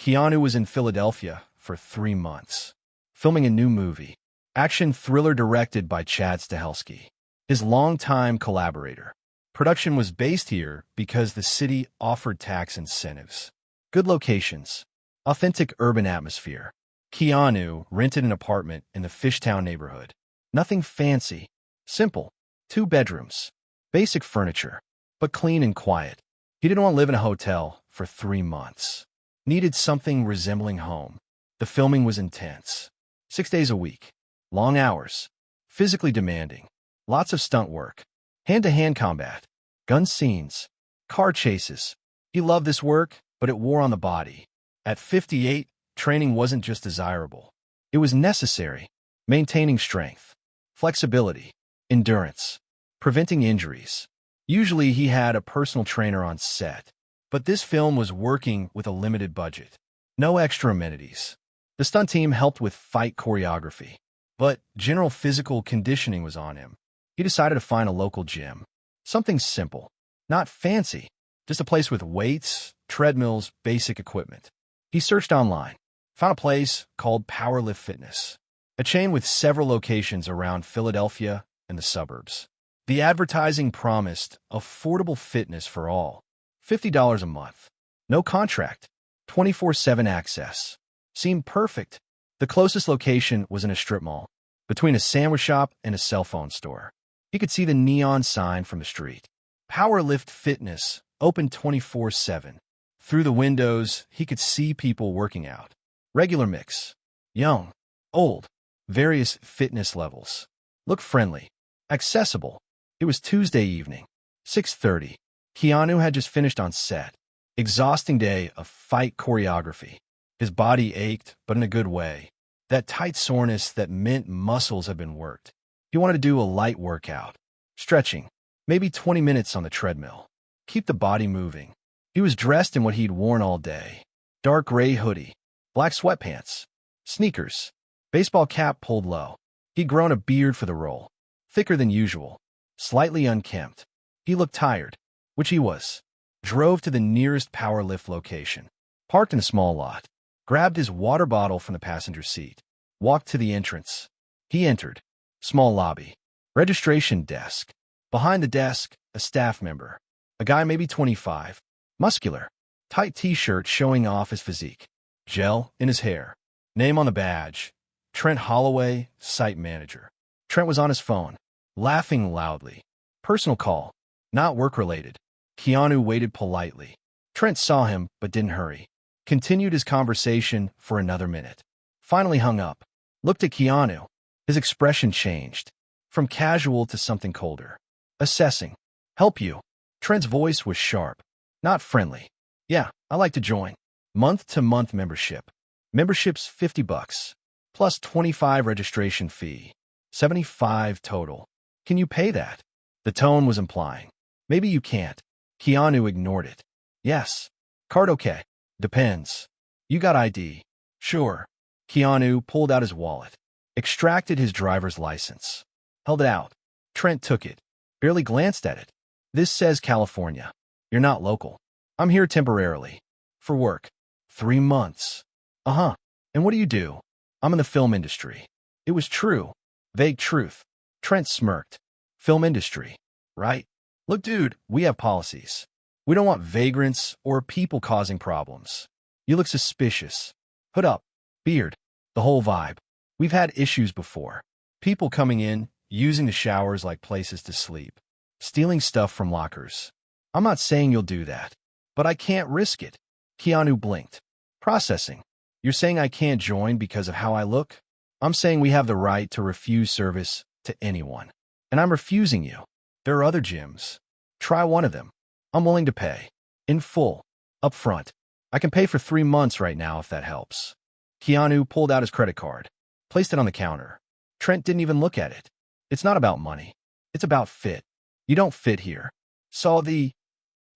Keanu was in Philadelphia for 3 months, filming a new movie, action thriller directed by Chad Stahelski, his longtime collaborator. Production was based here because the city offered tax incentives. Good locations, authentic urban atmosphere. Keanu rented an apartment in the Fishtown neighborhood. Nothing fancy, simple. 2 bedrooms, basic furniture, but clean and quiet. He didn't want to live in a hotel for 3 months. Needed something resembling home. The filming was intense. 6 days a week. Long hours. Physically demanding. Lots of stunt work. Hand-to-hand combat. Gun scenes. Car chases. He loved this work, but it wore on the body. At 58, training wasn't just desirable. It was necessary. Maintaining strength. Flexibility. Endurance. Preventing injuries. Usually he had a personal trainer on set, but this film was working with a limited budget. No extra amenities. The stunt team helped with fight choreography, but general physical conditioning was on him. He decided to find a local gym. Something simple. Not fancy. Just a place with weights, treadmills, basic equipment. He searched online. Found a place called Powerlift Fitness, a chain with several locations around Philadelphia and the suburbs. The advertising promised affordable fitness for all. $50 a month. No contract. 24/7 access. Seemed perfect. The closest location was in a strip mall, between a sandwich shop and a cell phone store. He could see the neon sign from the street. Powerlift Fitness, open 24/7. Through the windows, he could see people working out. Regular mix. Young. Old. Various fitness levels. Look friendly. Accessible. It was Tuesday evening, 6:30. Keanu had just finished on set. Exhausting day of fight choreography. His body ached, but in a good way. That tight soreness that meant muscles had been worked. He wanted to do a light workout. Stretching. Maybe 20 minutes on the treadmill. Keep the body moving. He was dressed in what he'd worn all day. Dark gray hoodie. Black sweatpants. Sneakers. Baseball cap pulled low. He'd grown a beard for the role. Thicker than usual. Slightly unkempt. He looked tired, which he was. Drove to the nearest powerlift location. Parked in a small lot. Grabbed his water bottle from the passenger seat. Walked to the entrance. He entered. Small lobby. Registration desk. Behind the desk, a staff member. A guy maybe 25. Muscular. Tight t-shirt showing off his physique. Gel in his hair. Name on the badge. Trent Holloway, site manager. Trent was on his phone. Laughing loudly. Personal call. Not work-related. Keanu waited politely. Trent saw him, but didn't hurry. Continued his conversation for another minute. Finally hung up. Looked at Keanu. His expression changed. From casual to something colder. Assessing. Help you. Trent's voice was sharp. Not friendly. Yeah, I like to join. Month-to-month membership. Membership's $50. Plus 25 registration fee. 75 total. Can you pay that? The tone was implying. Maybe you can't. Keanu ignored it. Yes. Card okay. Depends. You got ID. Sure. Keanu pulled out his wallet. Extracted his driver's license. Held it out. Trent took it. Barely glanced at it. This says California. You're not local. I'm here temporarily. For work. 3 months. Uh-huh. And what do you do? I'm in the film industry. It was true. Vague truth. Trent smirked. Film industry. Right? Look, dude, we have policies. We don't want vagrants or people causing problems. You look suspicious. Hood up. Beard. The whole vibe. We've had issues before. People coming in, using the showers like places to sleep. Stealing stuff from lockers. I'm not saying you'll do that, but I can't risk it. Keanu blinked. Processing. You're saying I can't join because of how I look? I'm saying we have the right to refuse service to anyone. And I'm refusing you. There are other gyms. Try one of them. I'm willing to pay. In full. Up front. I can pay for 3 months right now if that helps. Keanu pulled out his credit card. Placed it on the counter. Trent didn't even look at it. It's not about money. It's about fit. You don't fit here. He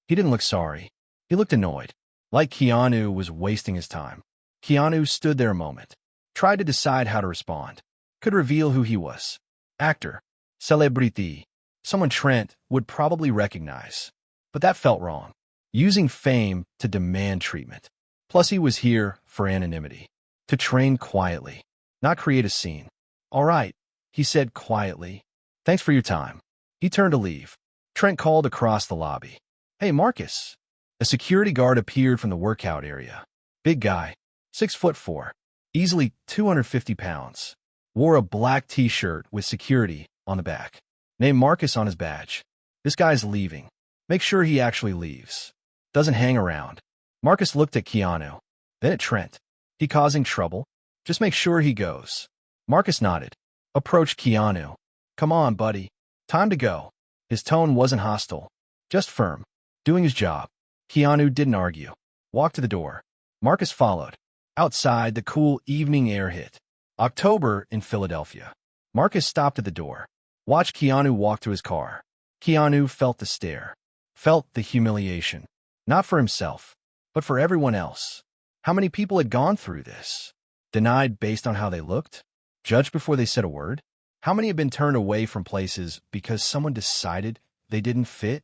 didn't look sorry. He looked annoyed. Like Keanu was wasting his time. Keanu stood there a moment. Tried to decide how to respond. Could reveal who he was. Actor. Celebrity. Someone Trent would probably recognize. But that felt wrong. Using fame to demand treatment. Plus, he was here for anonymity, to train quietly, not create a scene. All right, he said quietly. Thanks for your time. He turned to leave. Trent called across the lobby. Hey, Marcus. A security guard appeared from the workout area. Big guy, 6'4", easily 250 pounds. Wore a black t-shirt with security on the back. Name Marcus on his badge. This guy's leaving. Make sure he actually leaves. Doesn't hang around. Marcus looked at Keanu, then at Trent. He causing trouble? Just make sure he goes. Marcus nodded. Approached Keanu. Come on, buddy. Time to go. His tone wasn't hostile, just firm. Doing his job. Keanu didn't argue. Walked to the door. Marcus followed. Outside, the cool evening air hit. October in Philadelphia. Marcus stopped at the door. Watched Keanu walk to his car. Keanu felt the stare. Felt the humiliation. Not for himself, but for everyone else. How many people had gone through this? Denied based on how they looked? Judged before they said a word? How many had been turned away from places because someone decided they didn't fit?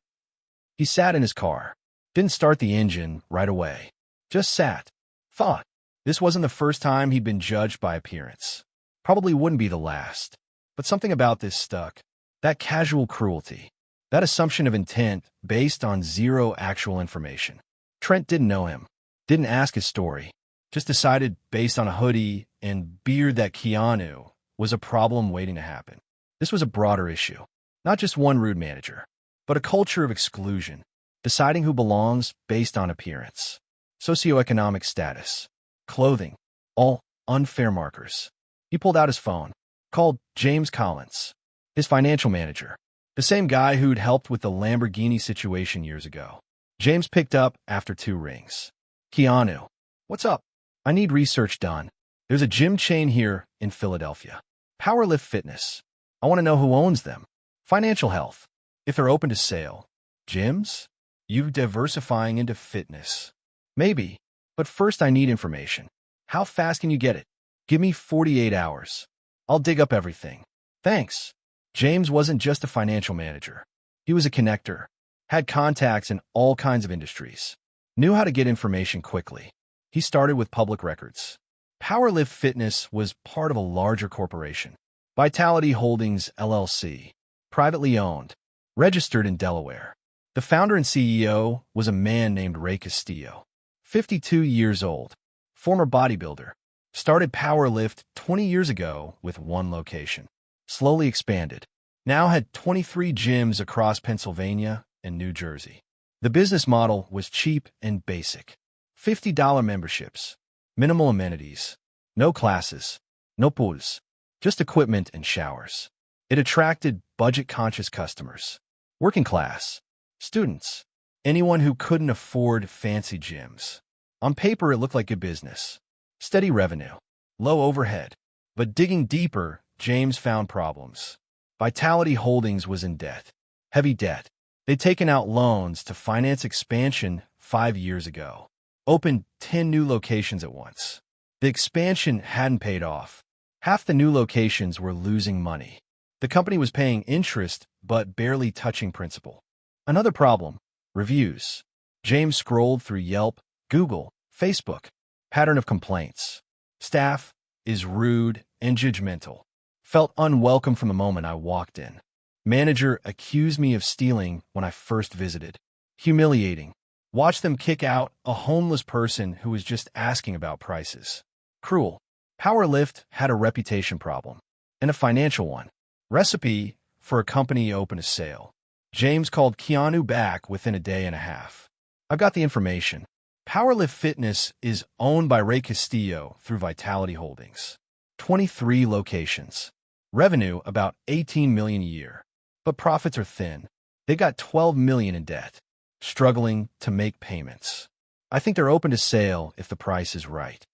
He sat in his car. Didn't start the engine right away. Just sat. Thought. This wasn't the first time he'd been judged by appearance. Probably wouldn't be the last. But something about this stuck. That casual cruelty. That assumption of intent based on zero actual information. Trent didn't know him. Didn't ask his story. Just decided based on a hoodie and beard that Keanu was a problem waiting to happen. This was a broader issue. Not just one rude manager, but a culture of exclusion. Deciding who belongs based on appearance. Socioeconomic status. Clothing. All unfair markers. He pulled out his phone. Called James Collins. His financial manager. The same guy who'd helped with the Lamborghini situation years ago. James picked up after 2 rings. Keanu. What's up? I need research done. There's a gym chain here in Philadelphia. Powerlift Fitness. I want to know who owns them. Financial health. If they're open to sale. Gyms? You diversifying into fitness. Maybe. But first I need information. How fast can you get it? Give me 48 hours. I'll dig up everything. Thanks. James wasn't just a financial manager. He was a connector. Had contacts in all kinds of industries. Knew how to get information quickly. He started with public records. Powerlift Fitness was part of a larger corporation. Vitality Holdings, LLC. Privately owned. Registered in Delaware. The founder and CEO was a man named Ray Castillo. 52 years old. Former bodybuilder. Started Powerlift 20 years ago with 1 location. Slowly expanded. Now had 23 gyms across Pennsylvania and New Jersey. The business model was cheap and basic. $50 memberships. Minimal amenities. No classes. No pools. Just equipment and showers. It attracted budget-conscious customers. Working class. Students. Anyone who couldn't afford fancy gyms. On paper, it looked like good business. Steady revenue. Low overhead. But digging deeper, James found problems. Vitality Holdings was in debt. Heavy debt. They'd taken out loans to finance expansion 5 years ago. Opened 10 new locations at once. The expansion hadn't paid off. Half the new locations were losing money. The company was paying interest, but barely touching principal. Another problem. Reviews. James scrolled through Yelp, Google, Facebook. Pattern of complaints. Staff is rude and judgmental. Felt unwelcome from the moment I walked in. Manager accused me of stealing when I first visited. Humiliating. Watched them kick out a homeless person who was just asking about prices. Cruel. Powerlift had a reputation problem. And a financial one. Recipe for a company open to sale. James called Keanu back within a day and a half. I've got the information. Powerlift Fitness is owned by Ray Castillo through Vitality Holdings. 23 locations. Revenue about $18 million a year. But profits are thin. They got $12 million in debt. Struggling to make payments. I think they're open to sale if the price is right.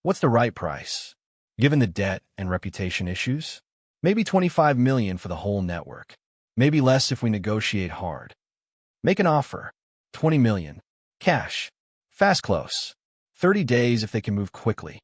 What's the right price? Given the debt and reputation issues? Maybe $25 million for the whole network. Maybe less if we negotiate hard. Make an offer. $20 million. Cash. Fast close. 30 days if they can move quickly.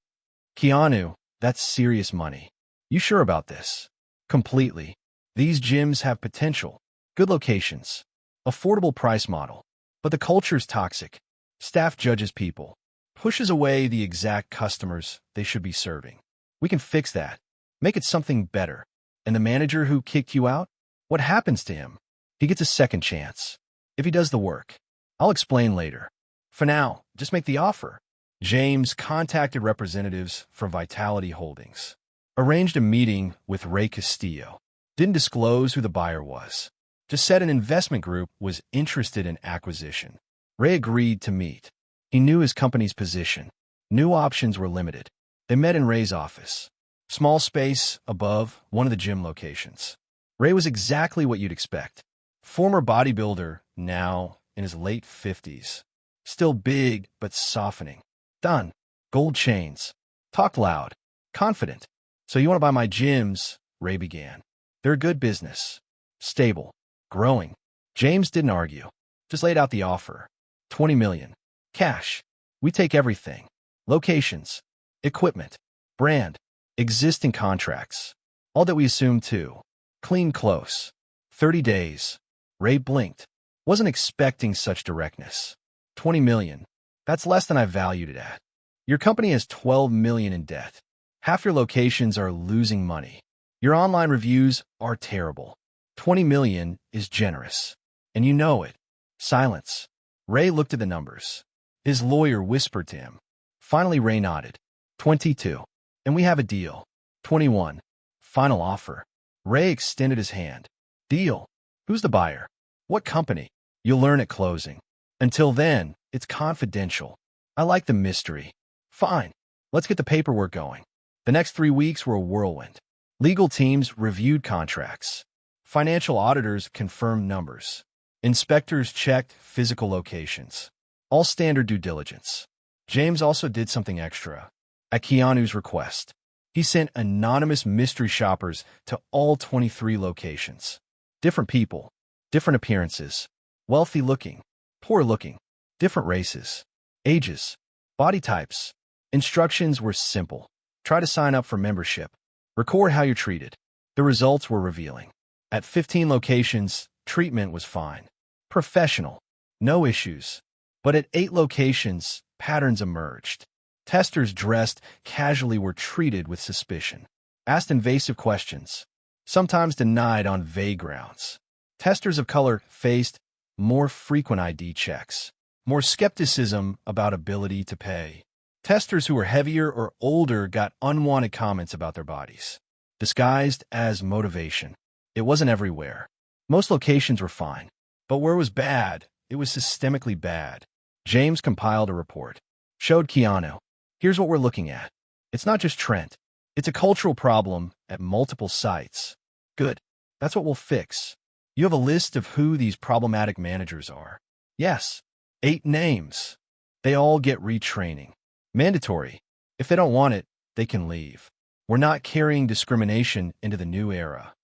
Keanu, that's serious money. You sure about this? Completely. These gyms have potential. Good locations. Affordable price model. But the culture's toxic. Staff judges people. pushes away the exact customers they should be serving. We can fix that. Make it something better. And the manager who kicked you out? What happens to him? He gets a second chance. If he does the work. I'll explain later. For now, just make the offer. James contacted representatives from Vitality Holdings. Arranged a meeting with Ray Castillo. Didn't disclose who the buyer was. Just said an investment group was interested in acquisition. Ray agreed to meet. He knew his company's position. New options were limited. They met in Ray's office. Small space above one of the gym locations. Ray was exactly what you'd expect. Former bodybuilder, now in his late 50s. Still big, but softening. Done. Gold chains. Talked loud. Confident. So you want to buy my gyms? Ray began. They're a good business. Stable. Growing. James didn't argue. Just laid out the offer. $20 million. Cash. We take everything. Locations. Equipment. Brand. Existing contracts. All that we assumed too. Clean close. 30 days. Ray blinked. Wasn't expecting such directness. $20 million. That's less than I valued it at. Your company has $12 million in debt. Half your locations are losing money. Your online reviews are terrible. $20 million is generous. And you know it. Silence. Ray looked at the numbers. His lawyer whispered to him. Finally, Ray nodded. 22. And we have a deal. 21. Final offer. Ray extended his hand. Deal. Who's the buyer? What company? You'll learn at closing. Until then, it's confidential. I like the mystery. Fine. Let's get the paperwork going. The next 3 weeks were a whirlwind. Legal teams reviewed contracts. Financial auditors confirmed numbers. Inspectors checked physical locations. All standard due diligence. James also did something extra. At Keanu's request, he sent anonymous mystery shoppers to all 23 locations. Different people, different appearances, wealthy looking, poor looking, different races, ages, body types. Instructions were simple. Try to sign up for membership. Record how you're treated. The results were revealing. At 15 locations, treatment was fine. Professional. No issues. But at 8 locations, patterns emerged. Testers dressed casually were treated with suspicion. Asked invasive questions. Sometimes denied on vague grounds. Testers of color faced more frequent ID checks. More skepticism about ability to pay. Testers who were heavier or older got unwanted comments about their bodies, disguised as motivation. It wasn't everywhere. Most locations were fine. But where it was bad, it was systemically bad. James compiled a report. Showed Keanu. Here's what we're looking at. It's not just Trent. It's a cultural problem at multiple sites. Good. That's what we'll fix. You have a list of who these problematic managers are. Yes. 8 names. They all get retraining. Mandatory. If they don't want it, they can leave. We're not carrying discrimination into the new era.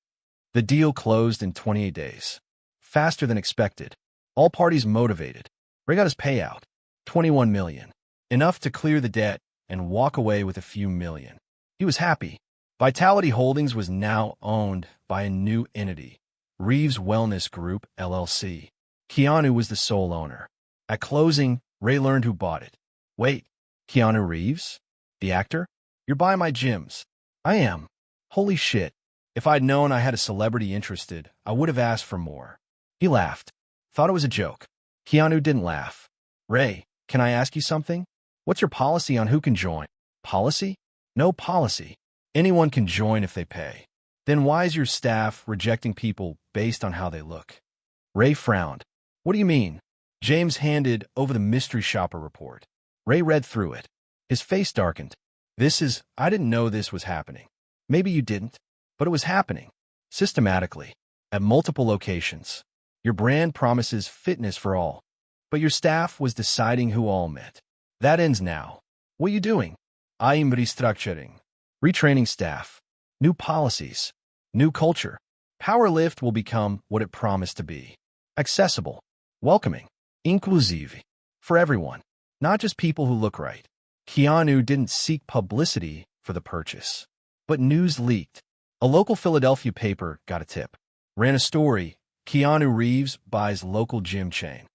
The deal closed in 28 days. Faster than expected. All parties motivated. Ray got his payout. $21 million. Enough to clear the debt and walk away with a few million. He was happy. Vitality Holdings was now owned by a new entity, Reeves Wellness Group, LLC. Keanu was the sole owner. At closing, Ray learned who bought it. Wait, Keanu Reeves? The actor? You're buying my gyms. I am. Holy shit. If I'd known I had a celebrity interested, I would have asked for more. He laughed. Thought it was a joke. Keanu didn't laugh. Ray, can I ask you something? What's your policy on who can join? Policy? No policy. Anyone can join if they pay. Then why is your staff rejecting people based on how they look? Ray frowned. What do you mean? James handed over the mystery shopper report. Ray read through it. His face darkened. I didn't know this was happening. Maybe you didn't, but it was happening. Systematically. At multiple locations. Your brand promises fitness for all. But your staff was deciding who all met. That ends now. What are you doing? I am restructuring. Retraining staff. New policies. New culture. Powerlift will become what it promised to be. Accessible. Welcoming. Inclusive. For everyone. Not just people who look right. Keanu didn't seek publicity for the purchase. But news leaked. A local Philadelphia paper got a tip. Ran a story. Keanu Reeves buys local gym chain.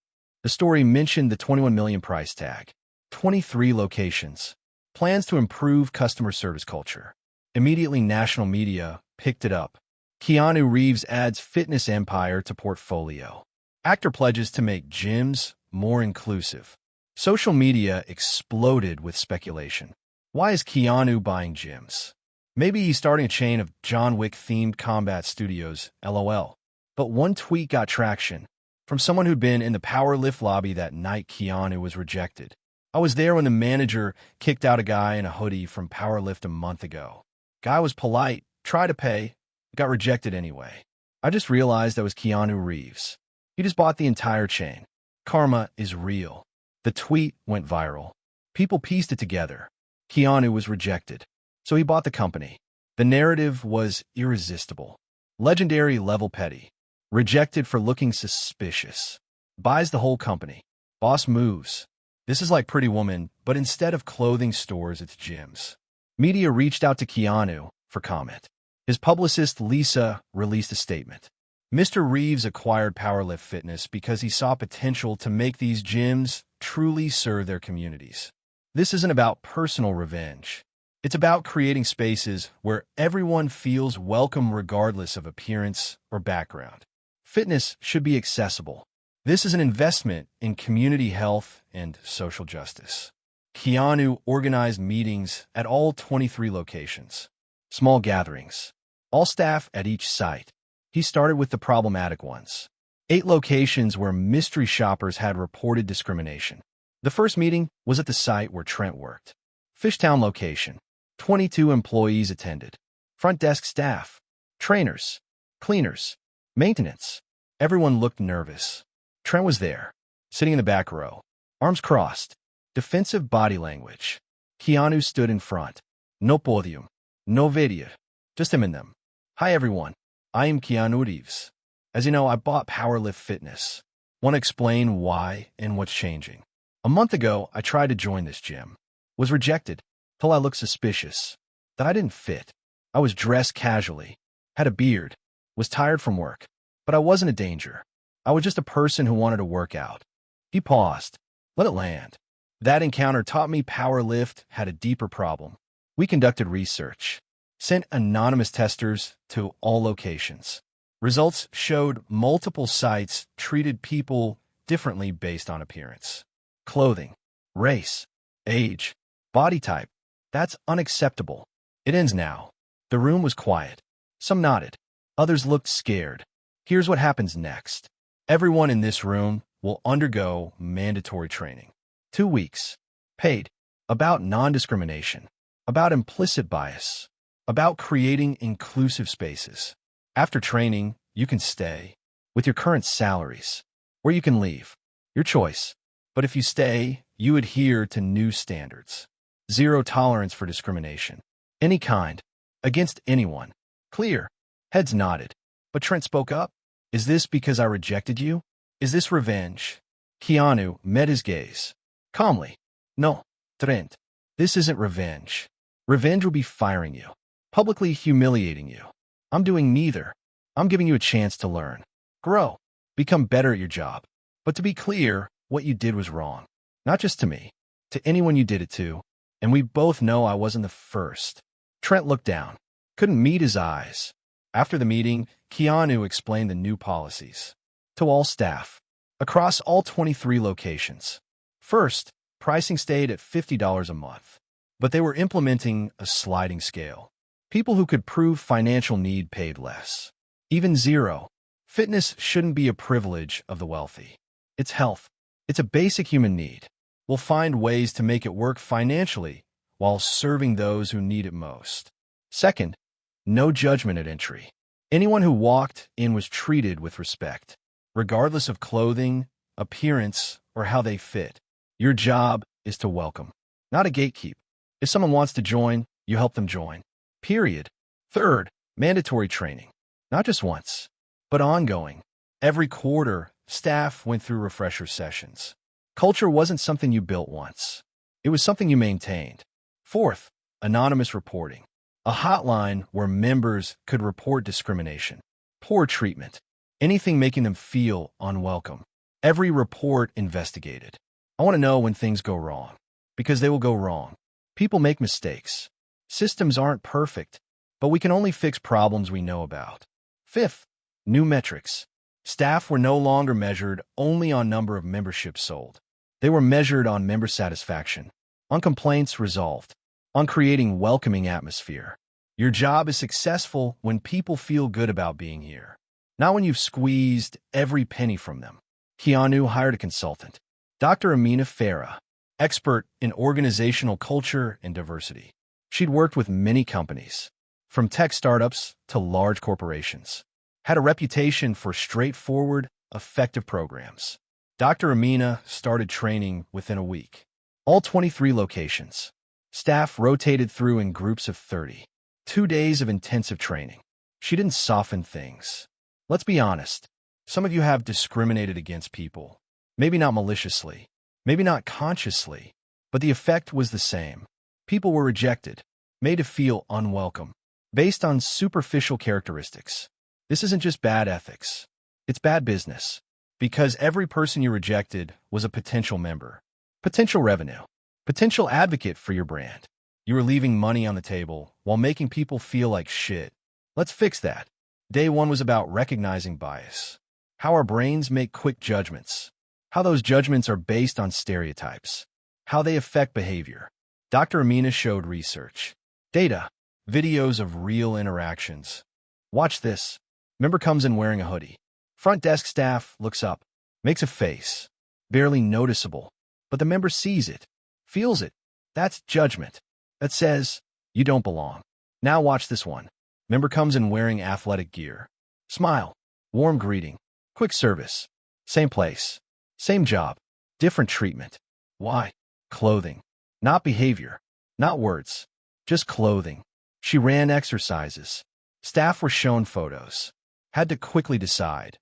The story mentioned the $21 million price tag. 23 locations. Plans to improve customer service culture. Immediately, national media picked it up. Keanu Reeves adds fitness empire to portfolio. Actor pledges to make gyms more inclusive. Social media exploded with speculation. Why is Keanu buying gyms? Maybe he's starting a chain of John Wick-themed combat studios, LOL. But one tweet got traction. From someone who'd been in the powerlift lobby that night Keanu was rejected. I was there when the manager kicked out a guy in a hoodie from powerlift a month ago. Guy was polite, tried to pay, got rejected anyway. I just realized that was Keanu Reeves. He just bought the entire chain. Karma is real. The tweet went viral. People pieced it together. Keanu was rejected, so he bought the company. The narrative was irresistible. Legendary level petty. Rejected for looking suspicious. Buys the whole company. Boss moves. This is like Pretty Woman, but instead of clothing stores, it's gyms. Media reached out to Keanu for comment. His publicist, Lisa, released a statement. Mr. Reeves acquired Powerlift Fitness because he saw potential to make these gyms truly serve their communities. This isn't about personal revenge. It's about creating spaces where everyone feels welcome regardless of appearance or background. Fitness should be accessible. This is an investment in community health and social justice. Keanu organized meetings at all 23 locations. Small gatherings. All staff at each site. He started with the problematic ones. 8 locations where mystery shoppers had reported discrimination. The first meeting was at the site where Trent worked. Fishtown location. 22 employees attended. Front desk staff. Trainers. Cleaners. Maintenance. Everyone looked nervous. Trent was there, sitting in the back row. Arms crossed. Defensive body language. Keanu stood in front. No podium. No video. Just him and them. Hi everyone. I am Keanu Reeves. As you know, I bought Powerlift Fitness. Want to explain why and what's changing. A month ago, I tried to join this gym. Was rejected. Till I looked suspicious. That I didn't fit. I was dressed casually. Had a beard. Was tired from work. But I wasn't a danger. I was just a person who wanted to work out. He paused. Let it land. That encounter taught me Powerlift had a deeper problem. We conducted research. Sent anonymous testers to all locations. Results showed multiple sites treated people differently based on appearance. Clothing, race, age, body type. That's unacceptable. It ends now. The room was quiet. Some nodded. Others looked scared. Here's what happens next. Everyone in this room will undergo mandatory training. 2 weeks. Paid. About non-discrimination. About implicit bias. About creating inclusive spaces. After training, you can stay with your current salaries, or you can leave. Your choice. But if you stay, you adhere to new standards. Zero tolerance for discrimination. Any kind. Against anyone. Clear. Heads nodded. But Trent spoke up. Is this because I rejected you? Is this revenge? Keanu met his gaze. Calmly. No, Trent. This isn't revenge. Revenge will be firing you. Publicly humiliating you. I'm doing neither. I'm giving you a chance to learn. Grow. Become better at your job. But to be clear, what you did was wrong. Not just to me. To anyone you did it to. And we both know I wasn't the first. Trent looked down. Couldn't meet his eyes. After the meeting, Keanu explained the new policies. To all staff. Across all 23 locations. First, pricing stayed at $50 a month. But they were implementing a sliding scale. People who could prove financial need paid less. Even zero. Fitness shouldn't be a privilege of the wealthy. It's health. It's a basic human need. We'll find ways to make it work financially while serving those who need it most. Second, no judgment at entry. Anyone who walked in was treated with respect, regardless of clothing, appearance, or how they fit. Your job is to welcome, not a gatekeep. If someone wants to join, you help them join. Period. Third, mandatory training. Not just once, but ongoing. Every quarter, staff went through refresher sessions. Culture wasn't something you built once. It was something you maintained. Fourth, anonymous reporting. A hotline where members could report discrimination, poor treatment, anything making them feel unwelcome. Every report investigated. I want to know when things go wrong. Because they will go wrong. People make mistakes. Systems aren't perfect, but we can only fix problems we know about. Fifth, new metrics. Staff were no longer measured only on number of memberships sold. They were measured on member satisfaction, on complaints resolved, on creating welcoming atmosphere. Your job is successful when people feel good about being here, not when you've squeezed every penny from them. Keanu hired a consultant, Dr. Amina Farah, expert in organizational culture and diversity. She'd worked with many companies, from tech startups to large corporations, had a reputation for straightforward, effective programs. Dr. Amina started training within a week. All 23 locations. Staff rotated through in groups of 30. 2 days of intensive training. She didn't soften things. Let's be honest. Some of you have discriminated against people. Maybe not maliciously, maybe not consciously, but the effect was the same. People were rejected, made to feel unwelcome, based on superficial characteristics. This isn't just bad ethics. It's bad business. Because every person you rejected was a potential member, potential revenue, potential advocate for your brand. You were leaving money on the table while making people feel like shit. Let's fix that. Day one was about recognizing bias, how our brains make quick judgments, how those judgments are based on stereotypes, how they affect behavior. Dr. Amina showed research, data, videos of real interactions. Watch this. Member comes in wearing a hoodie. Front desk staff looks up, makes a face, barely noticeable, but the member sees it, feels it. That's judgment. That says, you don't belong. Now watch this one. Member comes in wearing athletic gear. Smile, warm greeting, quick service. Same place, same job, different treatment. Why? Clothing. Not behavior, not words, just clothing. She ran exercises. Staff were shown photos. Had to quickly decide.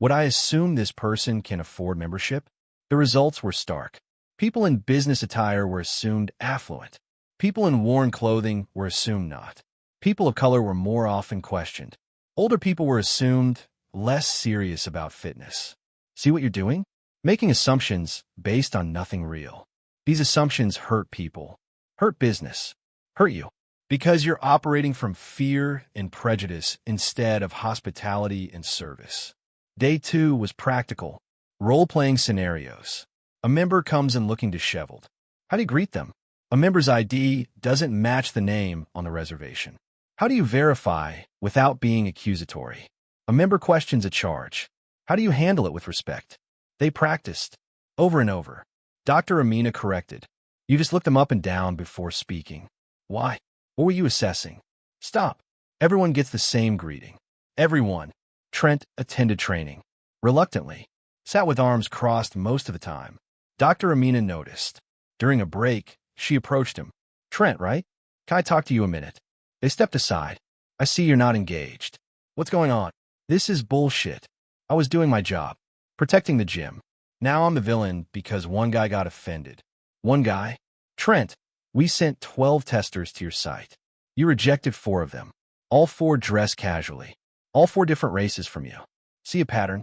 Would I assume this person can afford membership? The results were stark. People in business attire were assumed affluent. People in worn clothing were assumed not. People of color were more often questioned. Older people were assumed less serious about fitness. See what you're doing? Making assumptions based on nothing real. These assumptions hurt people, hurt business, hurt you. Because you're operating from fear and prejudice instead of hospitality and service. Day 2 was practical, role-playing scenarios. A member comes in looking disheveled. How do you greet them? A member's ID doesn't match the name on the reservation. How do you verify without being accusatory? A member questions a charge. How do you handle it with respect? They practiced, over and over. Dr. Amina corrected. You just look them up and down before speaking. Why? What were you assessing? Stop. Everyone gets the same greeting. Everyone. Trent attended training. Reluctantly. Sat with arms crossed most of the time. Dr. Amina noticed. During a break, she approached him. Trent, right? Can I talk to you a minute? They stepped aside. I see you're not engaged. What's going on? This is bullshit. I was doing my job. Protecting the gym. Now I'm the villain because one guy got offended. One guy? Trent, we sent 12 testers to your site. You rejected 4 of them. All 4 dress casually. All 4 different races from you. See a pattern?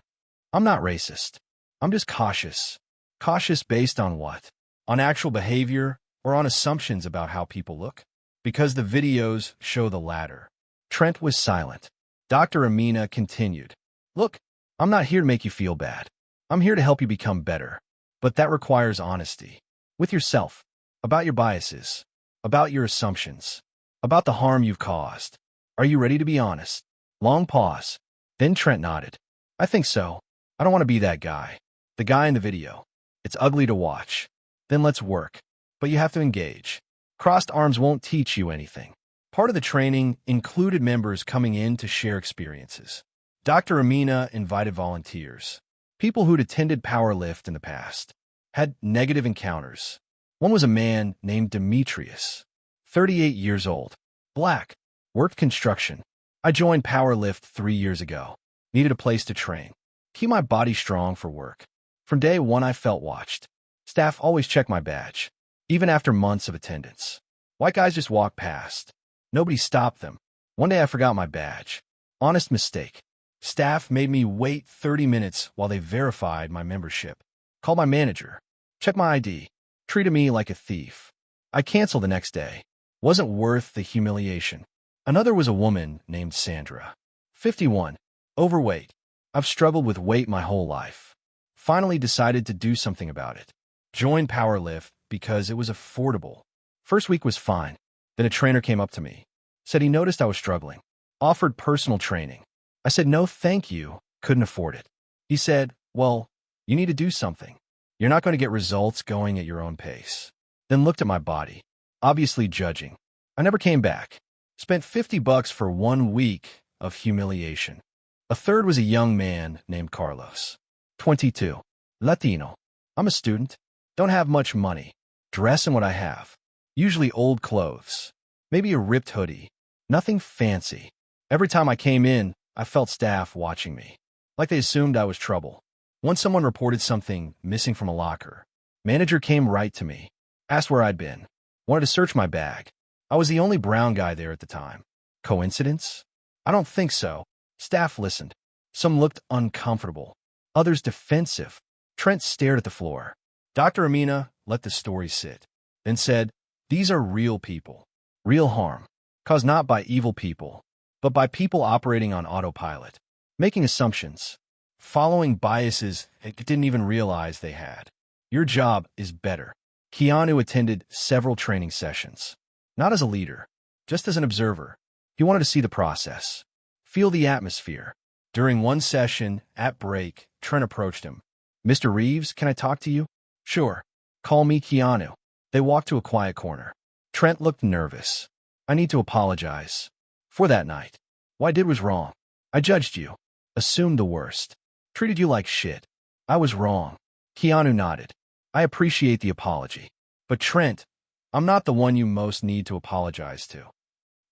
I'm not racist. I'm just cautious. Cautious based on what? On actual behavior or on assumptions about how people look? Because the videos show the latter. Trent was silent. Dr. Amina continued. Look, I'm not here to make you feel bad. I'm here to help you become better. But that requires honesty. With yourself. About your biases. About your assumptions. About the harm you've caused. Are you ready to be honest? Long pause. Then Trent nodded. I think so. I don't want to be that guy. The guy in the video. It's ugly to watch. Then let's work. But you have to engage. Crossed arms won't teach you anything. Part of the training included members coming in to share experiences. Dr. Amina invited volunteers. People who'd attended powerlift in the past. Had negative encounters. One was a man named Demetrius. 38 years old. Black. Worked construction. I joined powerlift 3 years ago. Needed a place to train. Keep my body strong for work. From day 1 I felt watched. Staff always checked my badge. Even after months of attendance. White guys just walked past. Nobody stopped them. One day I forgot my badge. Honest mistake. Staff made me wait 30 minutes while they verified my membership. Called my manager. Checked my ID. treated me like a thief. I canceled the next day. Wasn't worth the humiliation. Another was a woman named Sandra. 51. Overweight. I've struggled with weight my whole life. Finally decided to do something about it. Joined Powerlift because it was affordable. First week was fine. Then a trainer came up to me. Said he noticed I was struggling. Offered personal training. I said no thank you, couldn't afford it. He said, well, you need to do something. You're not going to get results going at your own pace. Then looked at my body, obviously judging. I never came back. Spent $50 for 1 week of humiliation. A third was a young man named Carlos. 22. Latino. I'm a student. Don't have much money. Dress in what I have. Usually old clothes. Maybe a ripped hoodie. Nothing fancy. Every time I came in, I felt staff watching me. Like they assumed I was trouble. Once someone reported something missing from a locker. Manager came right to me. Asked where I'd been. Wanted to search my bag. I was the only brown guy there at the time. Coincidence? I don't think so. Staff listened. Some looked uncomfortable. Others defensive. Trent stared at the floor. Dr. Amina let the story sit. Then said, these are real people. Real harm. Caused not by evil people, but by people operating on autopilot. Making assumptions. Following biases they didn't even realize they had. Your job is better. Keanu attended several training sessions. Not as a leader, just as an observer. He wanted to see the process. Feel the atmosphere. During one session, at break, Trent approached him. Mr. Reeves, can I talk to you? Sure. Call me Keanu. They walked to a quiet corner. Trent looked nervous. I need to apologize. For that night. What I did was wrong. I judged you. Assumed the worst. Treated you like shit. I was wrong. Keanu nodded. I appreciate the apology. But Trent, I'm not the one you most need to apologize to.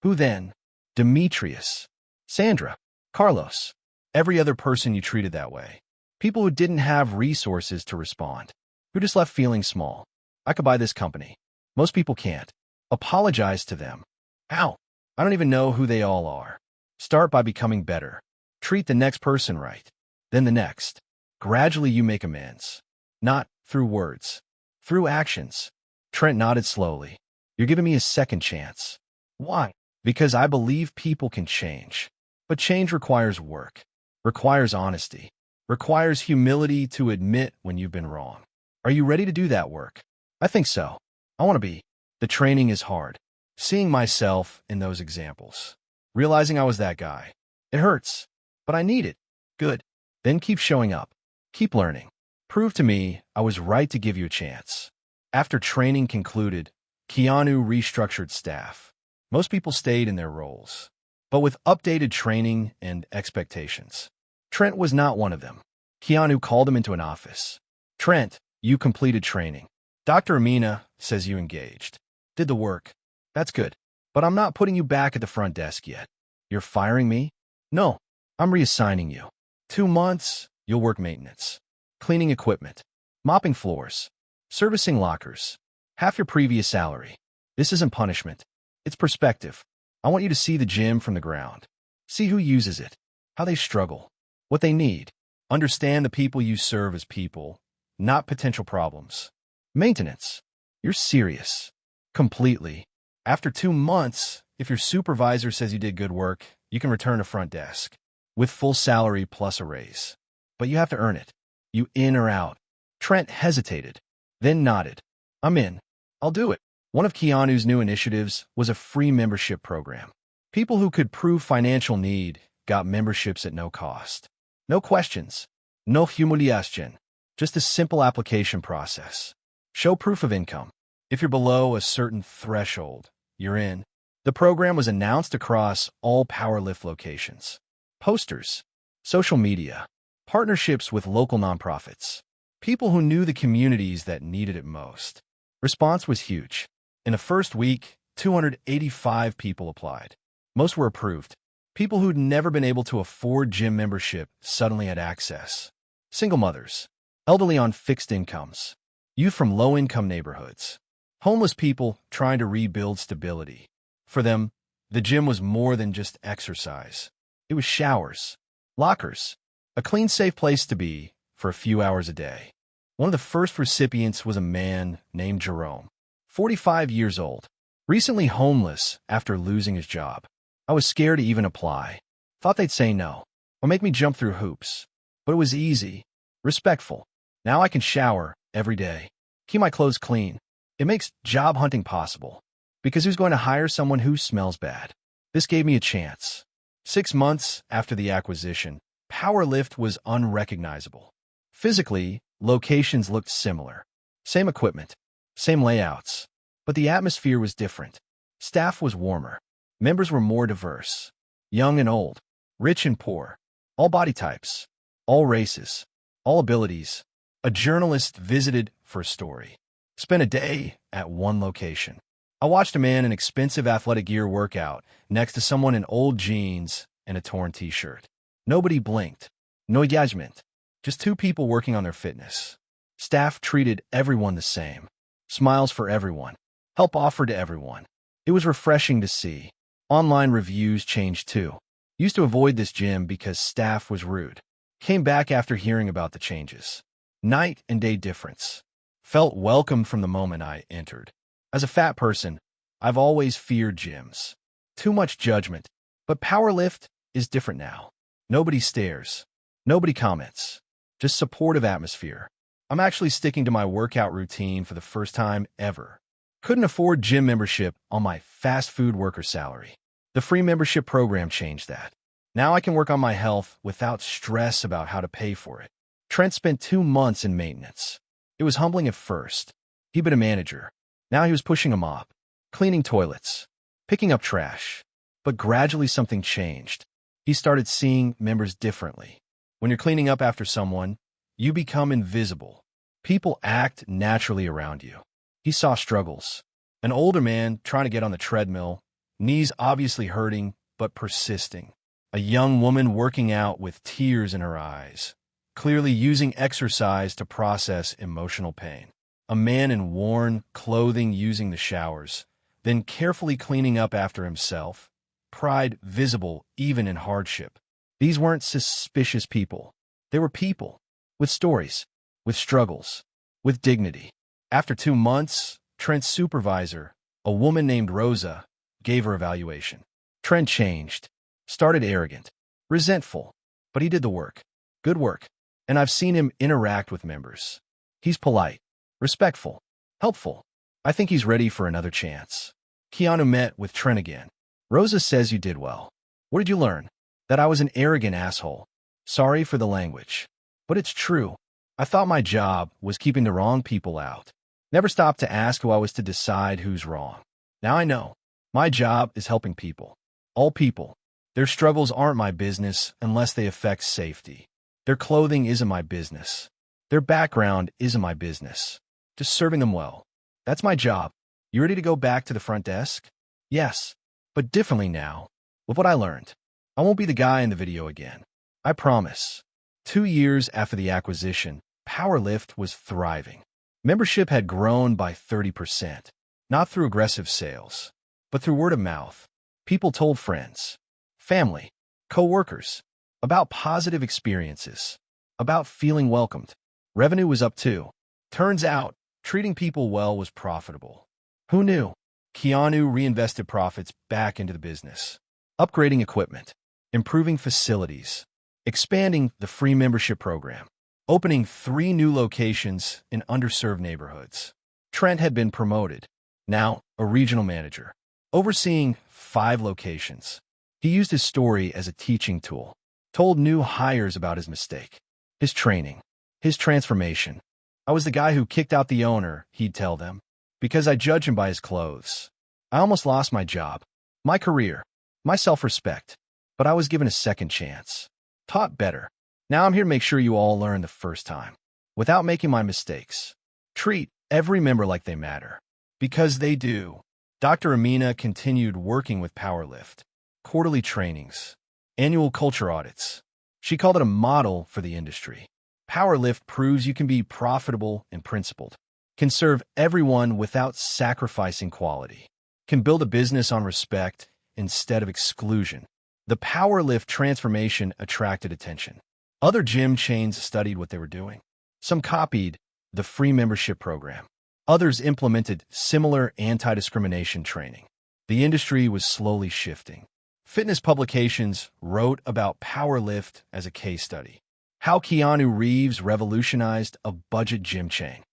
Who then? Demetrius. Sandra. Carlos. Every other person you treated that way. People who didn't have resources to respond. Who just left feeling small. I could buy this company. Most people can't. Apologize to them. How? I don't even know who they all are. Start by becoming better. Treat the next person right. Then the next. Gradually you make amends. Not through words. Through actions. Trent nodded slowly. You're giving me a second chance. Why? Because I believe people can change. But change requires work. Requires honesty. Requires humility to admit when you've been wrong. Are you ready to do that work? I think so. I want to be. The training is hard. Seeing myself in those examples. Realizing I was that guy. It hurts. But I need it. Good. Then keep showing up. Keep learning. Prove to me I was right to give you a chance. After training concluded, Keanu restructured staff. Most people stayed in their roles, but with updated training and expectations. Trent was not one of them. Keanu called him into an office. Trent, you completed training. Dr. Amina says you engaged. Did the work. That's good. But I'm not putting you back at the front desk yet. You're firing me? No, I'm reassigning you. 2 months, you'll work maintenance. Cleaning equipment. Mopping floors. Servicing lockers. Half your previous salary. This isn't punishment. It's perspective. I want you to see the gym from the ground. See who uses it. How they struggle. What they need. Understand the people you serve as people, not potential problems. Maintenance. You're serious. Completely. After 2 months, if your supervisor says you did good work, you can return to front desk. With full salary plus a raise. But you have to earn it. You in or out? Trent hesitated, then nodded. I'm in. I'll do it. One of Keanu's new initiatives was a free membership program. People who could prove financial need got memberships at no cost. No questions. No humiliation. Just a simple application process. Show proof of income. If you're below a certain threshold, you're in. The program was announced across all Powerlift locations. Posters. Social media. Partnerships with local nonprofits. People who knew the communities that needed it most. Response was huge. In the first week, 285 people applied. Most were approved. People who'd never been able to afford gym membership suddenly had access. Single mothers. Elderly on fixed incomes. Youth from low-income neighborhoods. Homeless people trying to rebuild stability. For them, the gym was more than just exercise. It was showers. Lockers. A clean, safe place to be for a few hours a day. One of the first recipients was a man named Jerome, 45 years old, recently homeless after losing his job. I was scared to even apply. Thought they'd say no, or make me jump through hoops. But it was easy, respectful. Now I can shower every day, keep my clothes clean. It makes job hunting possible, because who's going to hire someone who smells bad? This gave me a chance. 6 months after the acquisition, Powerlift was unrecognizable. Physically, locations looked similar. Same equipment, same layouts, but the atmosphere was different. Staff was warmer. Members were more diverse. Young and old, rich and poor, all body types, all races, all abilities. A journalist visited for a story. Spent a day at one location. I watched a man in expensive athletic gear work out next to someone in old jeans and a torn t-shirt. Nobody blinked. No judgment. Just two people working on their fitness. Staff treated everyone the same. Smiles for everyone. Help offered to everyone. It was refreshing to see. Online reviews changed too. Used to avoid this gym because staff was rude. Came back after hearing about the changes. Night and day difference. Felt welcome from the moment I entered. As a fat person, I've always feared gyms. Too much judgment. But Powerlift is different now. Nobody stares. Nobody comments. Just supportive atmosphere. I'm actually sticking to my workout routine for the first time ever. Couldn't afford gym membership on my fast food worker salary. The free membership program changed that. Now I can work on my health without stress about how to pay for it. Trent spent 2 months in maintenance. It was humbling at first. He'd been a manager. Now he was pushing a mop, cleaning toilets, picking up trash. But gradually something changed. He started seeing members differently. When you're cleaning up after someone, you become invisible. People act naturally around you. He saw struggles. An older man trying to get on the treadmill, knees obviously hurting, but persisting. A young woman working out with tears in her eyes, clearly using exercise to process emotional pain. A man in worn clothing using the showers, then carefully cleaning up after himself, pride visible even in hardship. These weren't suspicious people. They were people, with stories, with struggles, with dignity. After 2 months, Trent's supervisor, a woman named Rosa, gave her evaluation. Trent changed, started arrogant, resentful, but he did the work. Good work. And I've seen him interact with members. He's polite, respectful, helpful. I think he's ready for another chance. Keanu met with Trent again. Rosa says you did well. What did you learn? That I was an arrogant asshole. Sorry for the language. But it's true. I thought my job was keeping the wrong people out. Never stopped to ask who I was to decide who's wrong. Now I know. My job is helping people. All people. Their struggles aren't my business unless they affect safety. Their clothing isn't my business. Their background isn't my business. Just serving them well. That's my job. You ready to go back to the front desk? Yes, but differently now. With what I learned. I won't be the guy in the video again. I promise. 2 years after the acquisition, Powerlift was thriving. Membership had grown by 30%, not through aggressive sales, but through word of mouth. People told friends, family, co-workers, about positive experiences, about feeling welcomed. Revenue was up too. Turns out, treating people well was profitable. Who knew? Keanu reinvested profits back into the business, upgrading equipment, improving facilities, expanding the free membership program, opening 3 new locations in underserved neighborhoods. Trent had been promoted, now a regional manager, overseeing 5 locations. He used his story as a teaching tool, told new hires about his mistake, his training, his transformation. I was the guy who kicked out the owner, he'd tell them, because I judge him by his clothes. I almost lost my job, my career, my self-respect, but I was given a second chance, taught better. Now I'm here to make sure you all learn the first time, without making my mistakes. Treat every member like they matter, because they do. Dr. Amina continued working with Powerlift, quarterly trainings, annual culture audits. She called it a model for the industry. Powerlift proves you can be profitable and principled, can serve everyone without sacrificing quality, can build a business on respect instead of exclusion. The Powerlift transformation attracted attention. Other gym chains studied what they were doing. Some copied, the free membership program. Others implemented similar anti-discrimination training. The industry was slowly shifting. Fitness publications wrote about powerlift as a case study. How Keanu Reeves revolutionized a budget gym chain.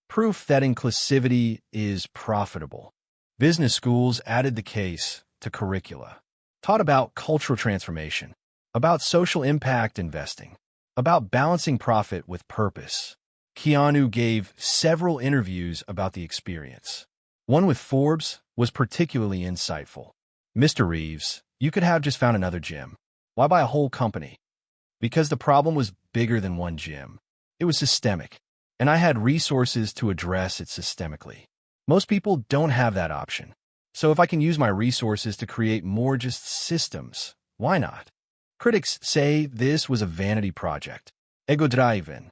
Proof that inclusivity is profitable. Business schools added the case to curricula. Taught about cultural transformation, about social impact investing, about balancing profit with purpose. Keanu gave several interviews about the experience. One with Forbes was particularly insightful. Mr. Reeves, you could have just found another gym. Why buy a whole company? Because the problem was bigger than one gym. It was systemic, and I had resources to address it systemically. Most people don't have that option. So if I can use my resources to create more just systems, why not? Critics say this was a vanity project. Ego-driven.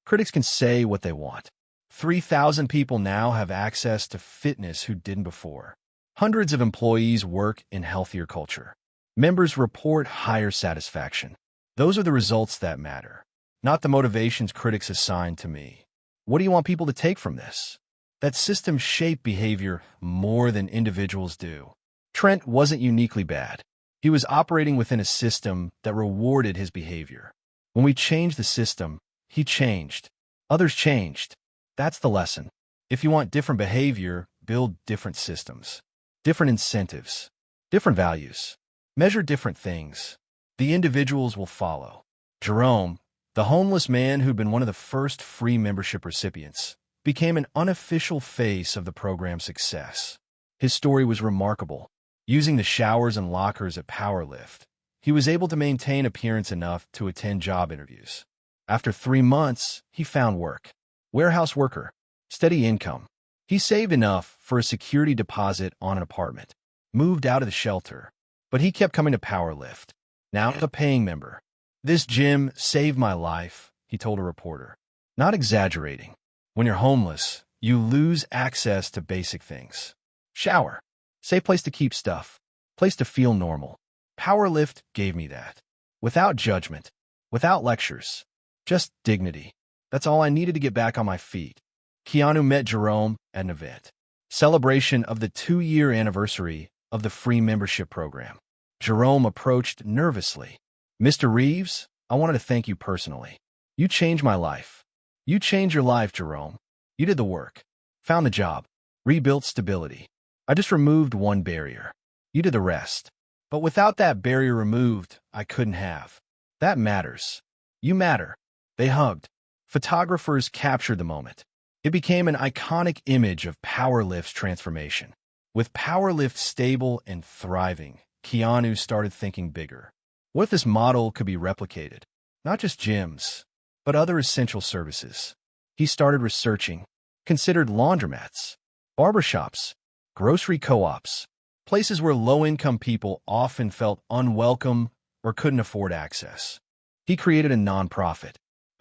Critics can say what they want. 3,000 people now have access to fitness who didn't before. Hundreds of employees work in healthier culture. Members report higher satisfaction. Those are the results that matter, not the motivations critics assign to me. What do you want people to take from this? That systems shape behavior more than individuals do. Trent wasn't uniquely bad. He was operating within a system that rewarded his behavior. When we changed the system, he changed. Others changed. That's the lesson. If you want different behavior, build different systems, different incentives, different values. Measure different things. The individuals will follow. Jerome, the homeless man who'd been one of the first free membership recipients, became an unofficial face of the program's success. His story was remarkable. Using the showers and lockers at Powerlift, he was able to maintain appearance enough to attend job interviews. After 3 months, he found work. Warehouse worker. Steady income. He saved enough for a security deposit on an apartment. Moved out of the shelter. But he kept coming to Powerlift. Now a paying member. This gym saved my life, he told a reporter. Not exaggerating. When you're homeless, you lose access to basic things. Shower. Safe place to keep stuff. Place to feel normal. Powerlift gave me that. Without judgment. Without lectures. Just dignity. That's all I needed to get back on my feet. Keanu met Jerome at an event. Celebration of the 2-year anniversary of the free membership program. Jerome approached nervously. Mr. Reeves, I wanted to thank you personally. You changed my life. You changed your life, Jerome. You did the work. Found the job. Rebuilt stability. I just removed one barrier. You did the rest. But without that barrier removed, I couldn't have. That matters. You matter. They hugged. Photographers captured the moment. It became an iconic image of Powerlift's transformation. With Powerlift stable and thriving, Keanu started thinking bigger. What if this model could be replicated? Not just gyms, but other essential services. He started researching, considered laundromats, barbershops, grocery co-ops, places where low-income people often felt unwelcome or couldn't afford access. He created a nonprofit,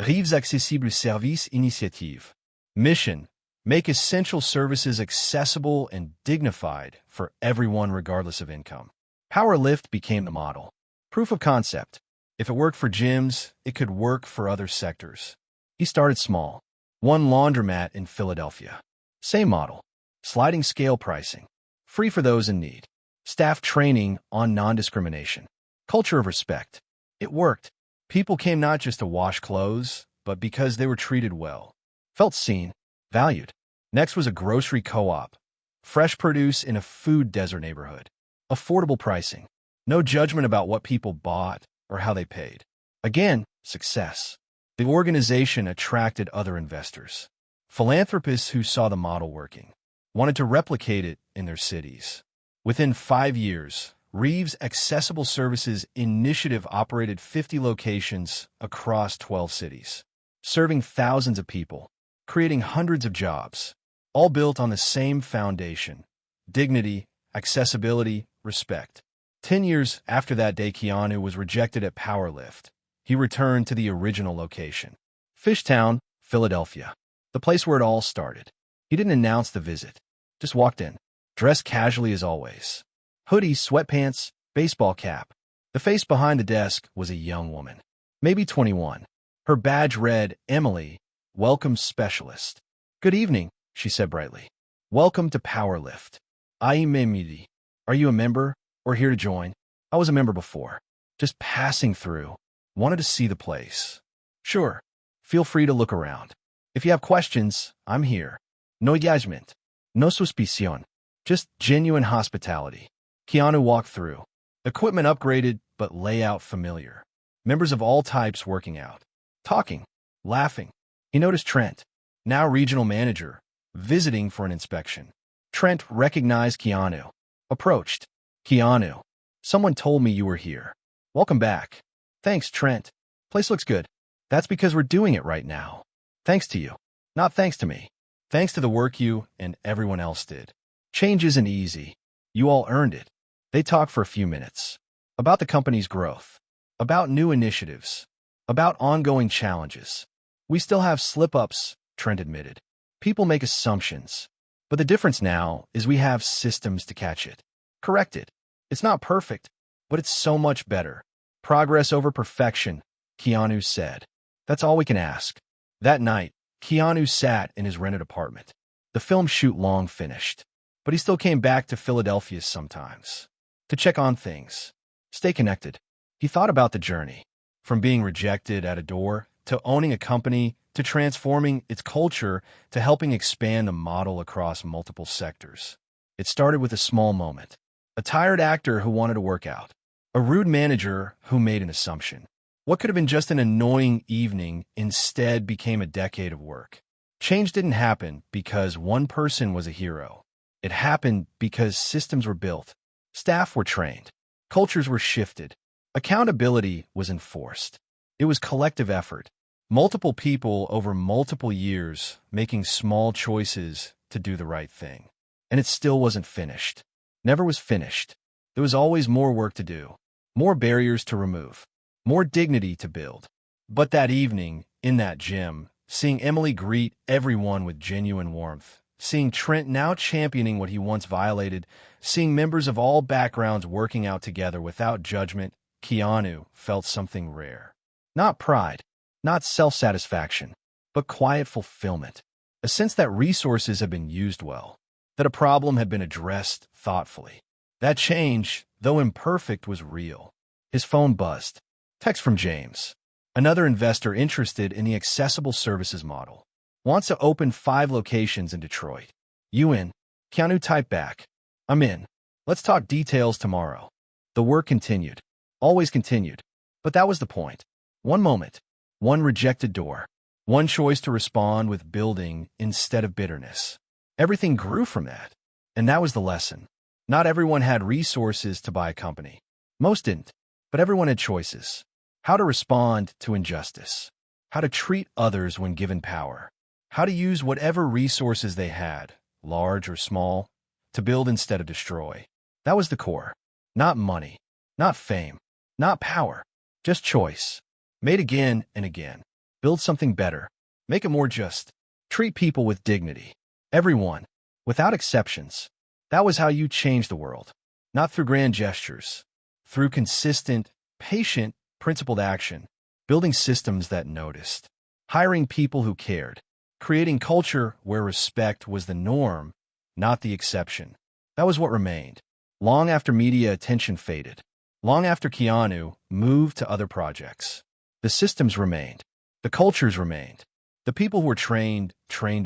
Reeves Accessible Service Initiative. Mission: make essential services accessible and dignified for everyone regardless of income. Powerlift became the model. Proof of concept. If it worked for gyms, it could work for other sectors. He started small. One laundromat in Philadelphia. Same model. Sliding scale pricing. Free for those in need. Staff training on non-discrimination. Culture of respect. It worked. People came not just to wash clothes, but because they were treated well. Felt seen. Valued. Next was a grocery co-op. Fresh produce in a food desert neighborhood. Affordable pricing. No judgment about what people bought or how they paid. Again, success. The organization attracted other investors. Philanthropists who saw the model working. Wanted to replicate it in their cities. Within 5 years, Reeves Accessible Services Initiative operated 50 locations across 12 cities, serving thousands of people, creating hundreds of jobs, all built on the same foundation: dignity, accessibility, respect. 10 years after that day Keanu was rejected at Powerlift, he returned to the original location, Fishtown, Philadelphia, the place where it all started. He didn't announce the visit, just walked in, dressed casually as always. Hoodie, sweatpants, baseball cap. The face behind the desk was a young woman, maybe 21. Her badge read Emily, welcome specialist. Good evening, she said brightly. Welcome to Powerlift. I'm Mimidi. Are you a member or here to join? I was a member before. Just passing through. Wanted to see the place. Sure. Feel free to look around. If you have questions, I'm here. No judgment. No suspicion. Just genuine hospitality. Keanu walked through. Equipment upgraded, but layout familiar. Members of all types working out. Talking. Laughing. He noticed Trent, now regional manager, visiting for an inspection. Trent recognized Keanu. Approached. Keanu. Someone told me you were here. Welcome back. Thanks, Trent. Place looks good. That's because we're doing it right now. Thanks to you. Not thanks to me. Thanks to the work you and everyone else did. Change isn't easy. You all earned it. They talked for a few minutes. About the company's growth. About new initiatives. About ongoing challenges. We still have slip-ups, Trent admitted. People make assumptions. But the difference now is we have systems to catch it. Correct it. It's not perfect, but it's so much better. Progress over perfection, Keanu said. That's all we can ask. That night, Keanu sat in his rented apartment. The film shoot long finished. But he still came back to Philadelphia sometimes. To check on things. Stay connected. He thought about the journey. From being rejected at a door, to owning a company, to transforming its culture, to helping expand the model across multiple sectors. It started with a small moment. A tired actor who wanted to work out. A rude manager who made an assumption. What could have been just an annoying evening instead became a decade of work. Change didn't happen because one person was a hero. It happened because systems were built, staff were trained, cultures were shifted, accountability was enforced. It was collective effort. Multiple people over multiple years making small choices to do the right thing. And it still wasn't finished. Never was finished. There was always more work to do, more barriers to remove, more dignity to build. But that evening, in that gym, seeing Emily greet everyone with genuine warmth, seeing Trent now championing what he once violated, seeing members of all backgrounds working out together without judgment, Keanu felt something rare. Not pride, not self-satisfaction, but quiet fulfillment. A sense that resources had been used well, that a problem had been addressed thoughtfully. That change, though imperfect, was real. His phone buzzed. Text from James. Another investor interested in the accessible services model. Wants to open 5 locations in Detroit. You in? Keanu typed back. I'm in. Let's talk details tomorrow. The work continued. Always continued. But that was the point. One moment. One rejected door. One choice to respond with building instead of bitterness. Everything grew from that. And that was the lesson. Not everyone had resources to buy a company. Most didn't. But everyone had choices. How to respond to injustice. How to treat others when given power. How to use whatever resources they had, large or small, to build instead of destroy. That was the core. Not money. Not fame. Not power. Just choice. Made again and again. Build something better. Make it more just. Treat people with dignity. Everyone. Without exceptions. That was how you changed the world. Not through grand gestures. Through consistent, patient, principled action. Building systems that noticed. Hiring people who cared. Creating culture where respect was the norm, not the exception. That was what remained. Long after media attention faded. Long after Keanu moved to other projects. The systems remained. The cultures remained. The people who were trained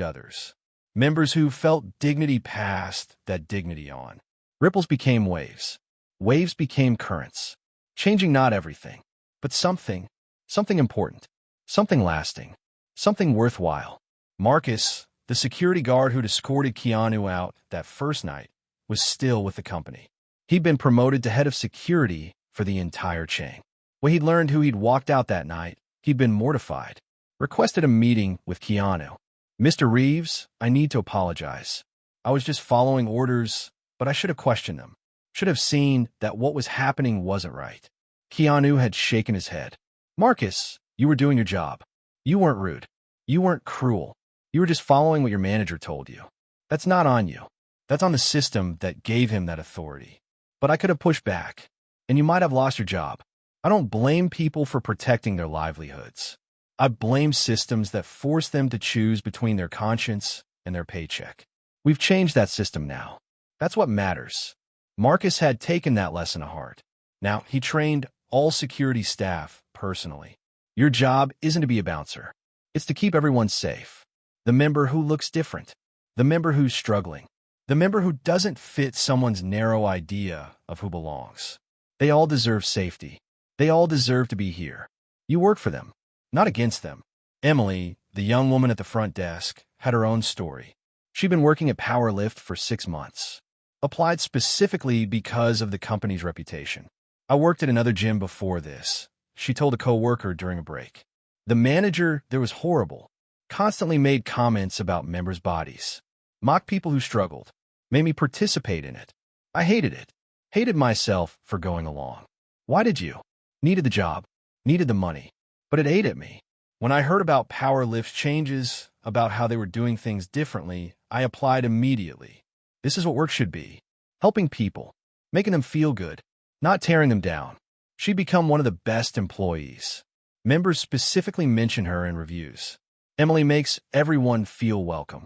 others. Members who felt dignity passed that dignity on. Ripples became waves. Waves became currents. Changing not everything, but something. Something important. Something lasting. Something worthwhile. Marcus, the security guard who'd escorted Keanu out that first night, was still with the company. He'd been promoted to head of security for the entire chain. When he'd learned who he'd walked out that night, he'd been mortified. Requested a meeting with Keanu. Mr. Reeves, I need to apologize. I was just following orders, but I should have questioned them. Should have seen that what was happening wasn't right. Keanu had shaken his head. Marcus, you were doing your job. You weren't rude. You weren't cruel. You were just following what your manager told you. That's not on you. That's on the system that gave him that authority. But I could have pushed back, and you might have lost your job. I don't blame people for protecting their livelihoods. I blame systems that force them to choose between their conscience and their paycheck. We've changed that system now. That's what matters. Marcus had taken that lesson to heart. Now, he trained all security staff personally. Your job isn't to be a bouncer. It's to keep everyone safe. The member who looks different. The member who's struggling. The member who doesn't fit someone's narrow idea of who belongs. They all deserve safety. They all deserve to be here. You work for them, not against them. Emily, the young woman at the front desk, had her own story. She'd been working at Powerlift for 6 months. Applied specifically because of the company's reputation. I worked at another gym before this, she told a coworker during a break. The manager there was horrible. Constantly made comments about members' bodies. Mocked people who struggled. Made me participate in it. I hated it. Hated myself for going along. Why did you? Needed the job. Needed the money. But it ate at me. When I heard about Powerlift's changes, about how they were doing things differently, I applied immediately. This is what work should be. Helping people. Making them feel good. Not tearing them down. She'd become one of the best employees. Members specifically mention her in reviews. Emily makes everyone feel welcome.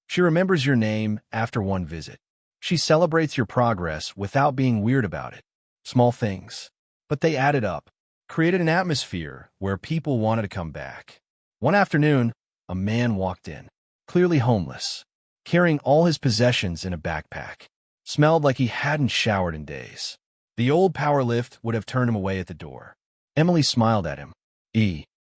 She remembers your name after one visit. She celebrates your progress without being weird about it. Small things. But they added up. Created an atmosphere where people wanted to come back. One afternoon, a man walked in. Clearly homeless. Carrying all his possessions in a backpack. Smelled like he hadn't showered in days. The old Powerlift would have turned him away at the door. Emily smiled at him.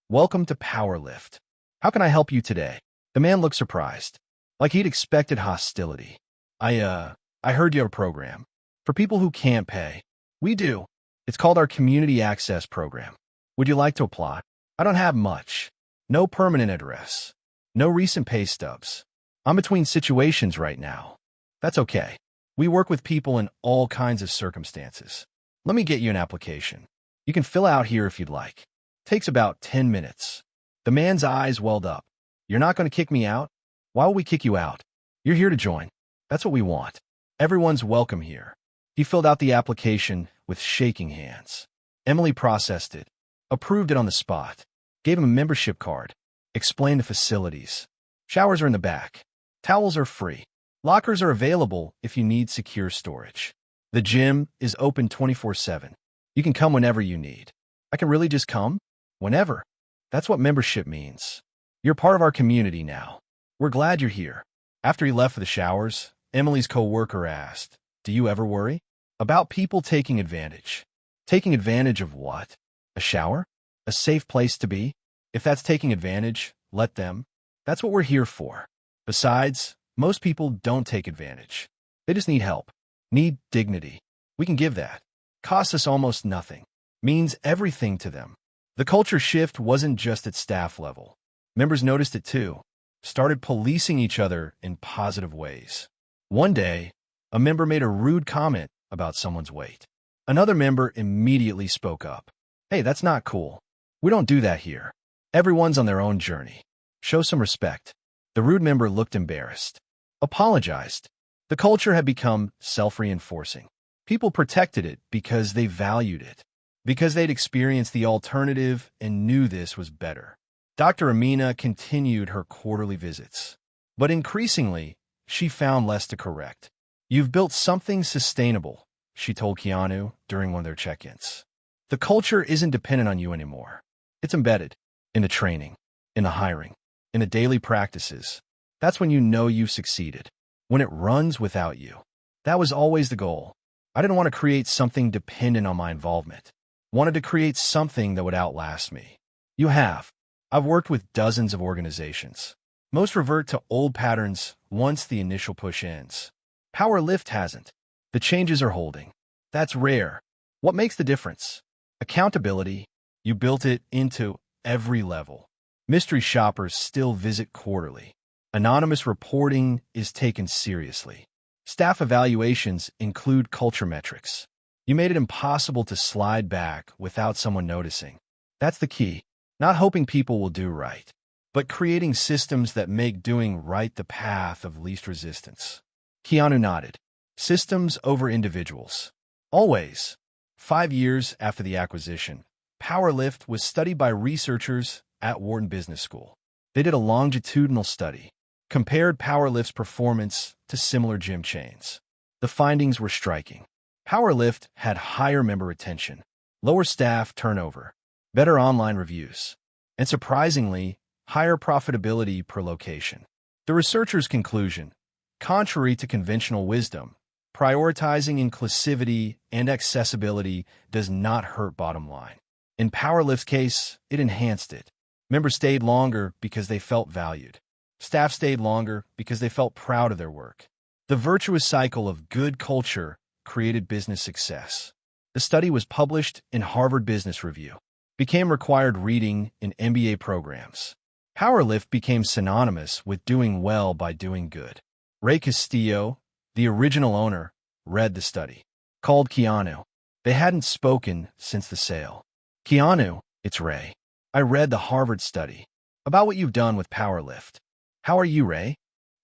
Welcome to Powerlift. How can I help you today? The man looked surprised. Like he'd expected hostility. I heard you have a program. For people who can't pay. We do. It's called our Community Access Program. Would you like to apply? I don't have much. No permanent address. No recent pay stubs. I'm between situations right now. That's okay. We work with people in all kinds of circumstances. Let me get you an application. You can fill out here if you'd like. Takes about 10 minutes. The man's eyes welled up. You're not going to kick me out? Why will we kick you out? You're here to join. That's what we want. Everyone's welcome here. He filled out the application with shaking hands. Emily processed it. Approved it on the spot. Gave him a membership card. Explained the facilities. Showers are in the back. Towels are free. Lockers are available if you need secure storage. The gym is open 24/7. You can come whenever you need. I can really just come? Whenever. That's what membership means. You're part of our community now. We're glad you're here. After he left for the showers, Emily's coworker asked, "Do you ever worry about people taking advantage?" Taking advantage of what? A shower? A safe place to be? If that's taking advantage, let them. That's what we're here for. Besides, most people don't take advantage. They just need help. Need dignity. We can give that. Costs us almost nothing. Means everything to them. The culture shift wasn't just at staff level. Members noticed it too. Started policing each other in positive ways. One day, a member made a rude comment about someone's weight. Another member immediately spoke up. "Hey, that's not cool. We don't do that here. Everyone's on their own journey. Show some respect." The rude member looked embarrassed. Apologized. The culture had become self-reinforcing. People protected it because they valued it. Because they'd experienced the alternative and knew this was better. Dr. Amina continued her quarterly visits. But increasingly, she found less to correct. "You've built something sustainable," she told Keanu during one of their check-ins. "The culture isn't dependent on you anymore. It's embedded in the training, in the hiring, in the daily practices. That's when you know you've succeeded. When it runs without you." That was always the goal. I didn't want to create something dependent on my involvement. Wanted to create something that would outlast me. You have. I've worked with dozens of organizations. Most revert to old patterns once the initial push ends. Powerlift hasn't. The changes are holding. That's rare. What makes the difference? Accountability. You built it into every level. Mystery shoppers still visit quarterly. Anonymous reporting is taken seriously. Staff evaluations include culture metrics. You made it impossible to slide back without someone noticing. That's the key. Not hoping people will do right, but creating systems that make doing right the path of least resistance. Keanu nodded. Systems over individuals. Always. 5 years after the acquisition, Powerlift was studied by researchers at Wharton Business School. They did a longitudinal study, compared Powerlift's performance to similar gym chains. The findings were striking. Powerlift had higher member retention, lower staff turnover, better online reviews, and surprisingly, higher profitability per location. The researchers' conclusion, contrary to conventional wisdom, prioritizing inclusivity and accessibility does not hurt bottom line. In Powerlift's case, it enhanced it. Members stayed longer because they felt valued. Staff stayed longer because they felt proud of their work. The virtuous cycle of good culture created business success. The study was published in Harvard Business Review, became required reading in MBA programs. Powerlift became synonymous with doing well by doing good. Ray Castillo, the original owner, read the study. Called Keanu. They hadn't spoken since the sale. Keanu, it's Ray. I read the Harvard study about what you've done with Powerlift. How are you, Ray?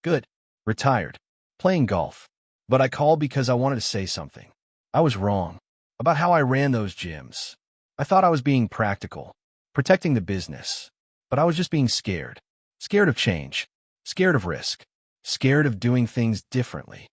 Good. Retired. Playing golf. But I called because I wanted to say something. I was wrong about how I ran those gyms. I thought I was being practical, protecting the business. But I was just being scared. Scared of change. Scared of risk. Scared of doing things differently.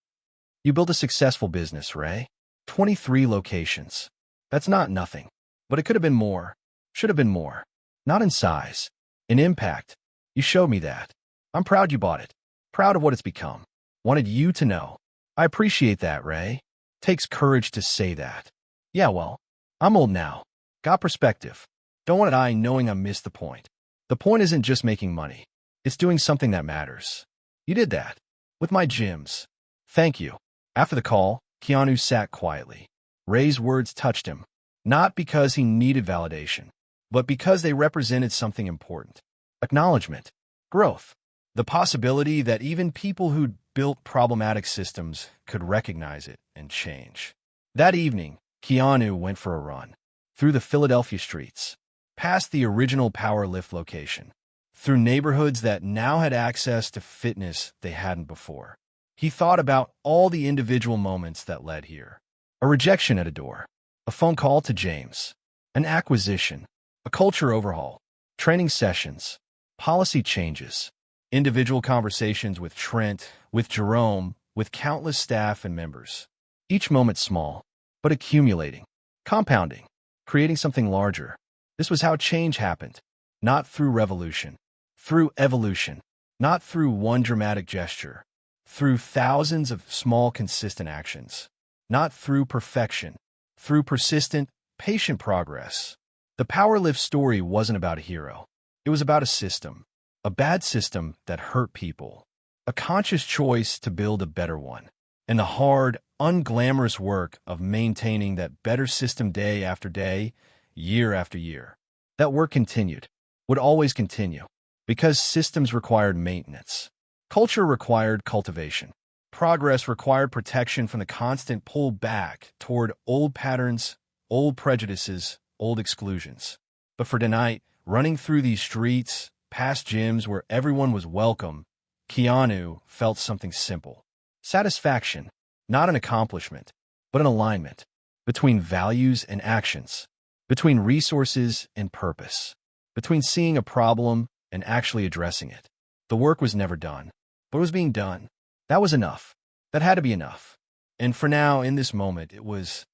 You built a successful business, Ray. 23 locations. That's not nothing. But it could have been more. Should have been more. Not in size. In impact. You showed me that. I'm proud you bought it. Proud of what it's become. Wanted you to know. I appreciate that, Ray. Takes courage to say that. Yeah, well, I'm old now. Got perspective. Don't want it knowing I missed the point. The point isn't just making money. It's doing something that matters. You did that. With my gyms. Thank you. After the call, Keanu sat quietly. Ray's words touched him. Not because he needed validation, but because they represented something important. Acknowledgement. Growth. The possibility that even people who'd built problematic systems could recognize it and change. That evening, Keanu went for a run. Through the Philadelphia streets. Past the original Powerlift location. Through neighborhoods that now had access to fitness they hadn't before. He thought about all the individual moments that led here. A rejection at a door. A phone call to James. An acquisition. A culture overhaul. Training sessions. Policy changes. Individual conversations with Trent, with Jerome, with countless staff and members. Each moment small, but accumulating. Compounding. Creating something larger. This was how change happened. Not through revolution. Through evolution. Not through one dramatic gesture. Through thousands of small, consistent actions. Not through perfection. Through persistent, patient progress. The Powerlift story wasn't about a hero. It was about a system. A bad system that hurt people. A conscious choice to build a better one. And the hard, unglamorous work of maintaining that better system day after day, year after year. That work continued. Would always continue. Because systems required maintenance. Culture required cultivation. Progress required protection from the constant pull back toward old patterns, old prejudices, old exclusions. But for tonight, running through these streets, past gyms where everyone was welcome, Keanu felt something simple. Satisfaction, not an accomplishment, but an alignment. Between values and actions. Between resources and purpose. Between seeing a problem and actually addressing it. The work was never done, but it was being done. That was enough. That had to be enough. And for now, in this moment, it was